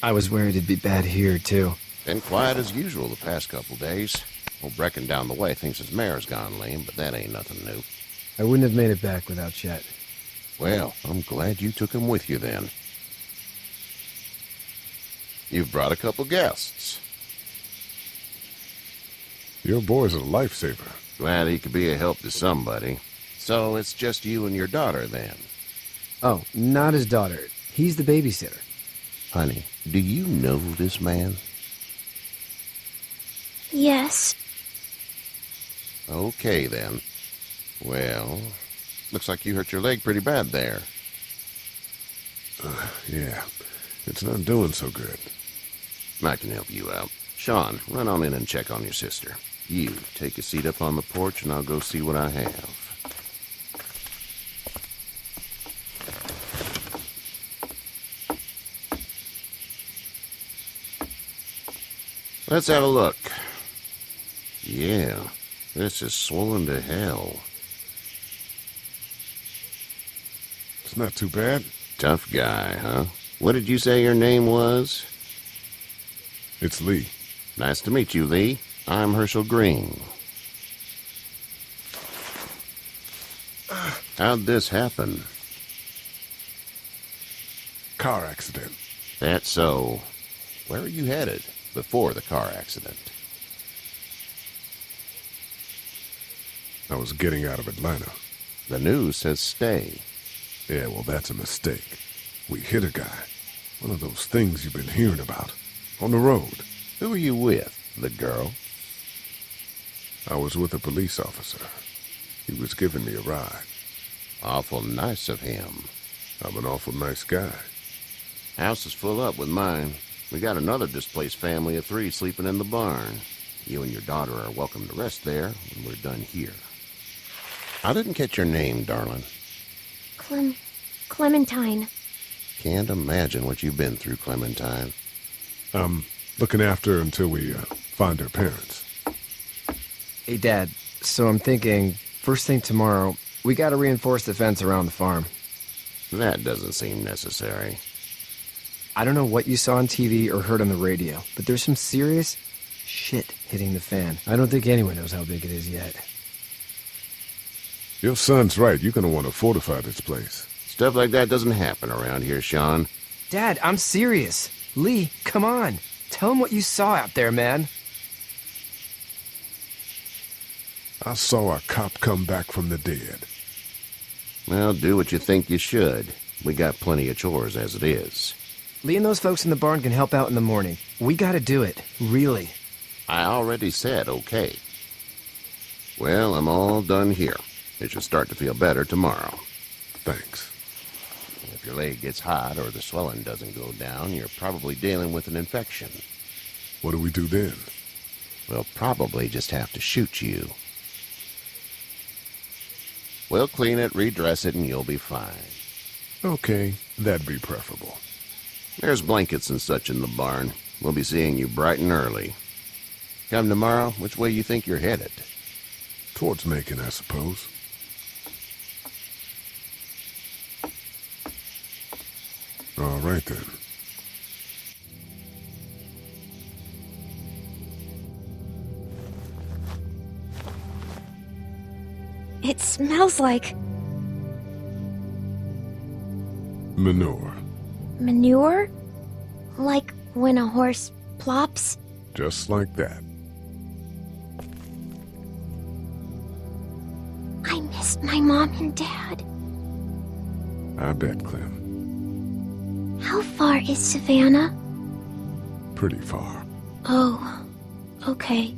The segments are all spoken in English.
I was worried it'd be bad here, too. Been quiet as usual the past couple days. Old Brecken down the way thinks his mare's gone lame, but that ain't nothing new. I wouldn't have made it back without Chet. Well, I'm glad you took him with you then. You've brought a couple guests. Your boy's a lifesaver. Glad he could be a help to somebody. So it's just you and your daughter then? Oh, not his daughter. He's the babysitter. Honey, do you know this man? Yes. Okay, then. Well, looks like you hurt your leg pretty bad there. Yeah, it's not doing so good. I can help you out. Sean, run on in and check on your sister. You, take a seat up on the porch and I'll go see what I have. Let's have a look. Yeah, this is swollen to hell. It's not too bad. Tough guy, huh? What did you say your name was? It's Lee. Nice to meet you, Lee. I'm Herschel Green. How'd this happen? Car accident. That's so. Where are you headed before the car accident? I was getting out of Atlanta. The news says stay. Yeah, well, that's a mistake. We hit a guy. One of those things you've been hearing about. On the road. Who are you with? The girl? I was with a police officer. He was giving me a ride. Awful nice of him. I'm an awful nice guy. House is full up with mine. We got another displaced family of 3 sleeping in the barn. You and your daughter are welcome to rest there when we're done here. I didn't catch your name, darling. Clementine. Can't imagine what you've been through, Clementine. I'm looking after her until we find her parents. Hey, Dad, so I'm thinking, first thing tomorrow, we gotta reinforce the fence around the farm. That doesn't seem necessary. I don't know what you saw on TV or heard on the radio, but there's some serious shit hitting the fan. I don't think anyone knows how big it is yet. Your son's right. You're gonna want to fortify this place. Stuff like that doesn't happen around here, Sean. Dad, I'm serious. Lee, come on. Tell him what you saw out there, man. I saw a cop come back from the dead. Well, do what you think you should. We got plenty of chores as it is. Lee and those folks in the barn can help out in the morning. We gotta do it. Really. I already said okay. Well, I'm all done here. It should start to feel better tomorrow. Thanks. If your leg gets hot or the swelling doesn't go down, you're probably dealing with an infection. What do we do then? We'll probably just have to shoot you. We'll clean it, redress it, and you'll be fine. Okay, that'd be preferable. There's blankets and such in the barn. We'll be seeing you bright and early. Come tomorrow, which way you think you're headed? Towards Macon, I suppose. All right, then. It smells like Manure. manure? Like when a horse plops? Just like that. I miss my mom and dad. I bet, Clem. How far is Savannah? Pretty far. Oh, okay.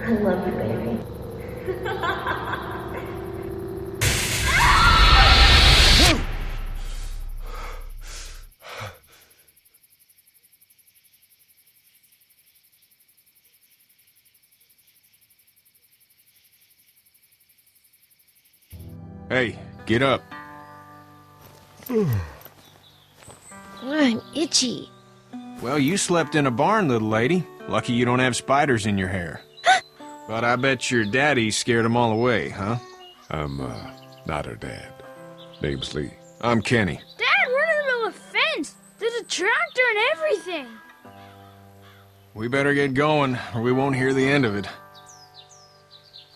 I love you, baby. Hey, get up. I'm itchy. Well, you slept in a barn, little lady. Lucky you don't have spiders in your hair. But I bet your daddy scared them all away, huh? I'm, not her dad. Name's Lee. I'm Kenny. Dad, we're in the middle of a fence. There's a tractor and everything. We better get going, or we won't hear the end of it.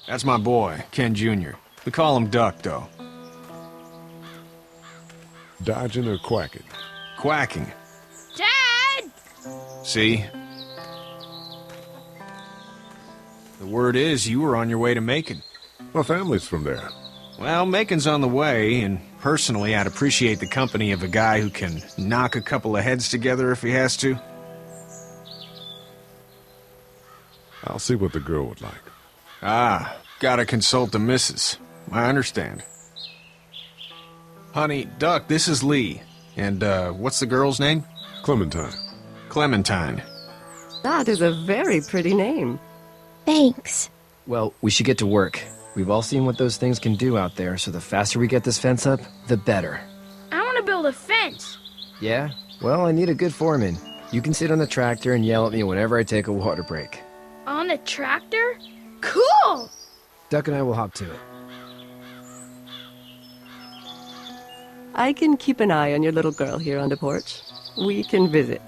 That's my boy, Ken Jr. We call him Duck, though. Dodging or quacking? Quacking. Dad! See? The word is you were on your way to Macon. My family's from there. Well, Macon's on the way, and personally, I'd appreciate the company of a guy who can knock a couple of heads together if he has to. I'll see what the girl would like. Ah, gotta consult the missus. I understand. Honey, Duck, this is Lee. And, what's the girl's name? Clementine. Clementine. That is a very pretty name. Thanks. Well, we should get to work. We've all seen what those things can do out there, so the faster we get this fence up, the better. I want to build a fence. Yeah? Well, I need a good foreman. You can sit on the tractor and yell at me whenever I take a water break. On the tractor? Cool! Duck and I will hop to it. I can keep an eye on your little girl here on the porch. We can visit.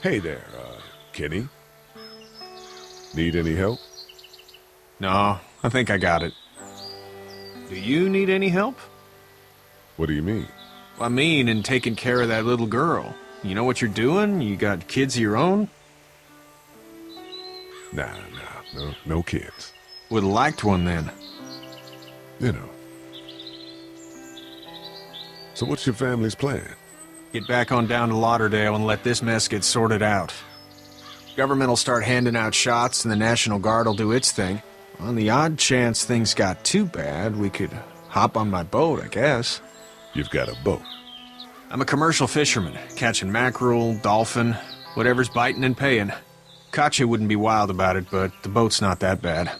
Hey there, Kenny. Need any help? No, I think I got it. Do you need any help? What do you mean? I mean, in taking care of that little girl. You know what you're doing? You got kids of your own? Nah, no kids. Would've liked one then. You know. So what's your family's plan? Get back on down to Lauderdale and let this mess get sorted out. Government will start handing out shots and the National Guard will do its thing. On the odd chance things got too bad, we could hop on my boat, I guess. You've got a boat. I'm a commercial fisherman, catching mackerel, dolphin, whatever's biting and paying. Katya wouldn't be wild about it, but the boat's not that bad.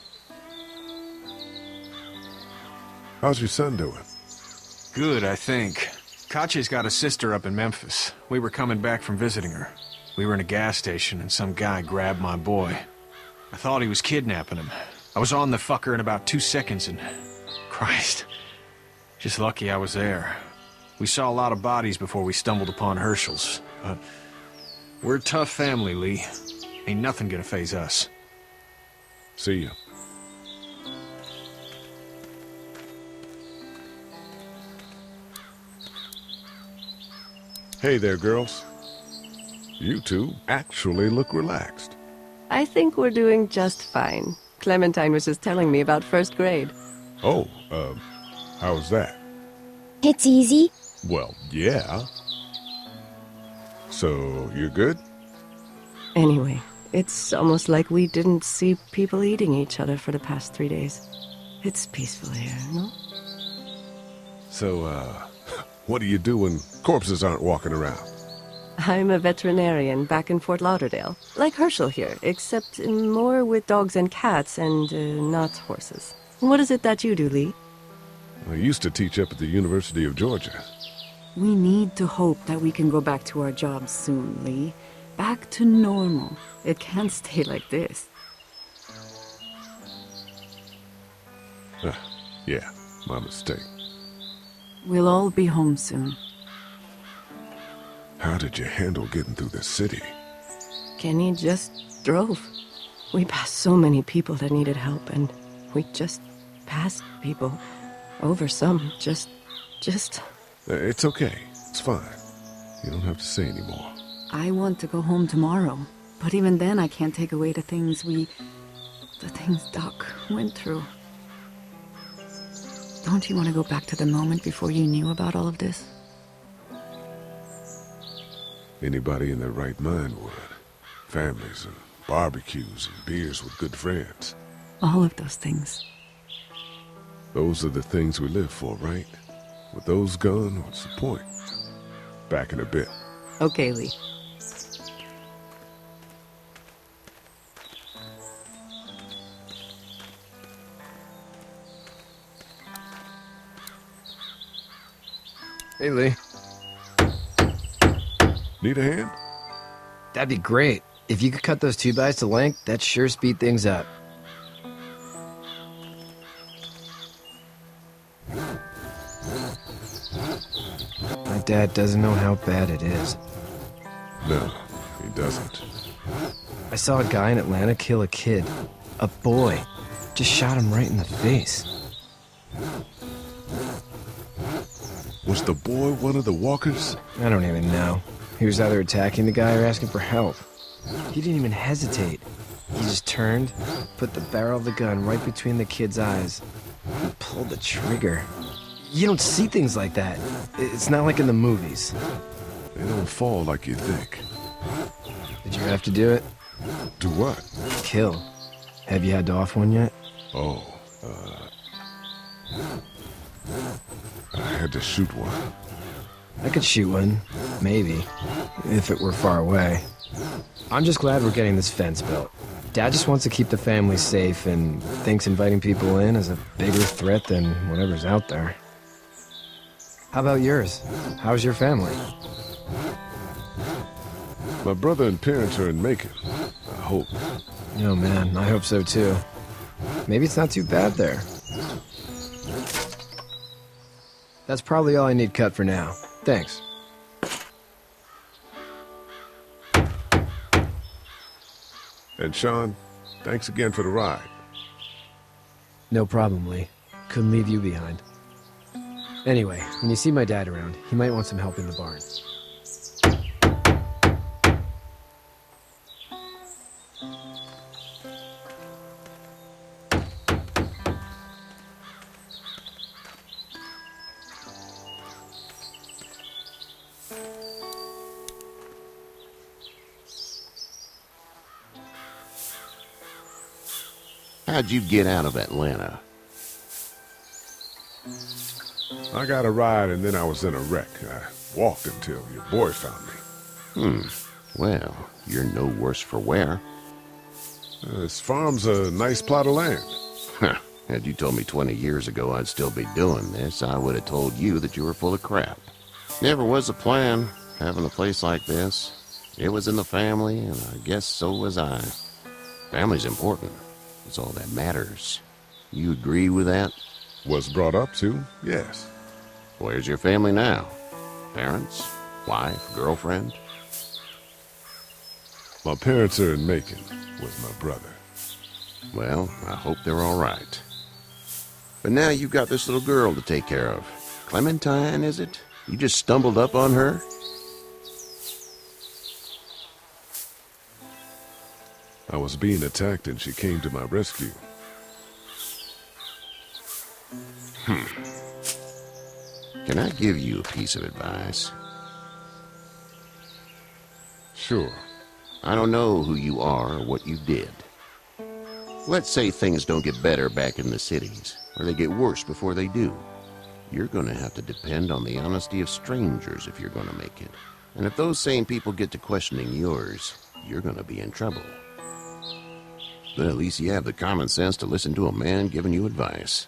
How's your son doing? Good, I think. Katya's got a sister up in Memphis. We were coming back from visiting her. We were in a gas station and some guy grabbed my boy. I thought he was kidnapping him. I was on the fucker in about 2 seconds and... Christ. Just lucky I was there. We saw a lot of bodies before we stumbled upon Herschel's. But we're a tough family, Lee. Ain't nothing gonna faze us. See ya. Hey there, girls. You two actually look relaxed. I think we're doing just fine. Clementine was just telling me about first grade. Oh, how's that? It's easy. Well, yeah. So, you're good? Anyway, it's almost like we didn't see people eating each other for the past 3 days. It's peaceful here, no? So, what do you do when corpses aren't walking around? I'm a veterinarian back in Fort Lauderdale. Like Herschel here, except more with dogs and cats and not horses. What is it that you do, Lee? I used to teach up at the University of Georgia. We need to hope that we can go back to our jobs soon, Lee. Back to normal. It can't stay like this. Yeah, my mistake. We'll all be home soon. How did you handle getting through the city? Kenny just drove. We passed so many people that needed help, and we just passed people. Over some, just... It's okay. It's fine. You don't have to say anymore. I want to go home tomorrow, but even then I can't take away the things Doc went through. Don't you want to go back to the moment before you knew about all of this? Anybody in their right mind would. Families and barbecues and beers with good friends. All of those things. Those are the things we live for, right? With those gone, what's the point? Back in a bit. Okay, Lee. Hey, Lee. Need a hand? That'd be great. If you could cut those 2x to length, that'd sure speed things up. My dad doesn't know how bad it is. No, he doesn't. I saw a guy in Atlanta kill a kid. A boy. Just shot him right in the face. Was the boy one of the walkers? I don't even know. He was either attacking the guy or asking for help. He didn't even hesitate. He just turned, put the barrel of the gun right between the kid's eyes, and pulled the trigger. You don't see things like that. It's not like in the movies. They don't fall like you think. Did you have to do it? Do what? Kill. Have you had to off one yet? Oh, I had to shoot one. I could shoot one. Maybe. If it were far away. I'm just glad we're getting this fence built. Dad just wants to keep the family safe and thinks inviting people in is a bigger threat than whatever's out there. How about yours? How's your family? My brother and parents are in Macon. I hope. Oh man, I hope so too. Maybe it's not too bad there. That's probably all I need cut for now. Thanks. And Sean, thanks again for the ride. No problem, Lee. Couldn't leave you behind. Anyway, when you see my dad around, he might want some help in the barn. How'd you get out of Atlanta? I got a ride and then I was in a wreck. I walked until your boy found me. Well, you're no worse for wear. This farm's a nice plot of land. Huh. Had you told me 20 years ago I'd still be doing this, I would have told you that you were full of crap. Never was a plan, having a place like this. It was in the family, and I guess so was I. Family's important. It's all that matters. You agree with that? Was brought up to, yes. Where's your family now? Parents? Wife? Girlfriend? My parents are in Macon with my brother. Well, I hope they're all right. But now you've got this little girl to take care of. Clementine, is it? You just stumbled up on her? I was being attacked and she came to my rescue. Can I give you a piece of advice? Sure. I don't know who you are or what you did. Let's say things don't get better back in the cities, or they get worse before they do. You're going to have to depend on the honesty of strangers if you're going to make it. And if those same people get to questioning yours, you're going to be in trouble. But at least you have the common sense to listen to a man giving you advice.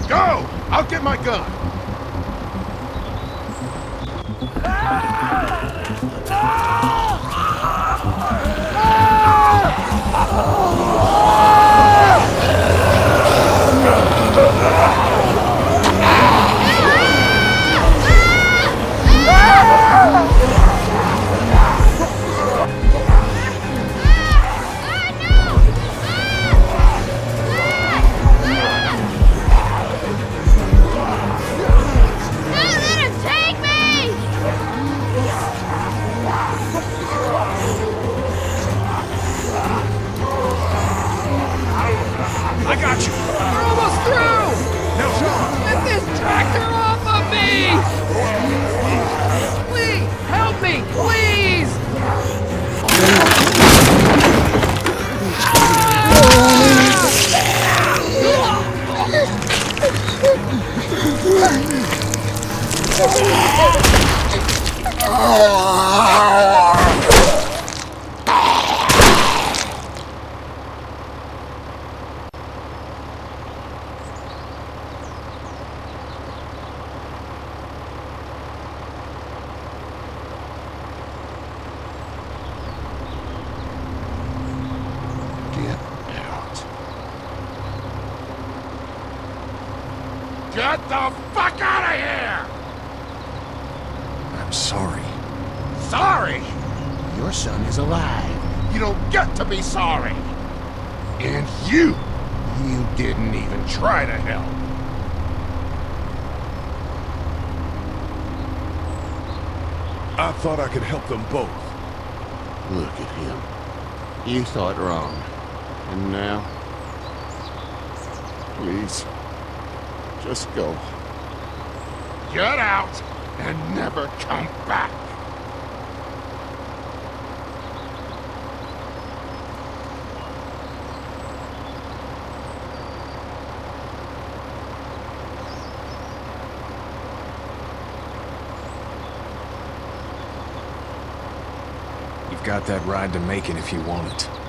Go! I'll get my gun! the fuck out of here! I'm sorry. Sorry? Your son is alive. You don't get to be sorry. And you didn't even try to help. I thought I could help them both. Look at him. You thought wrong. And now? Please. Just go. Get out and never come back. You've got that ride to make it if you want it.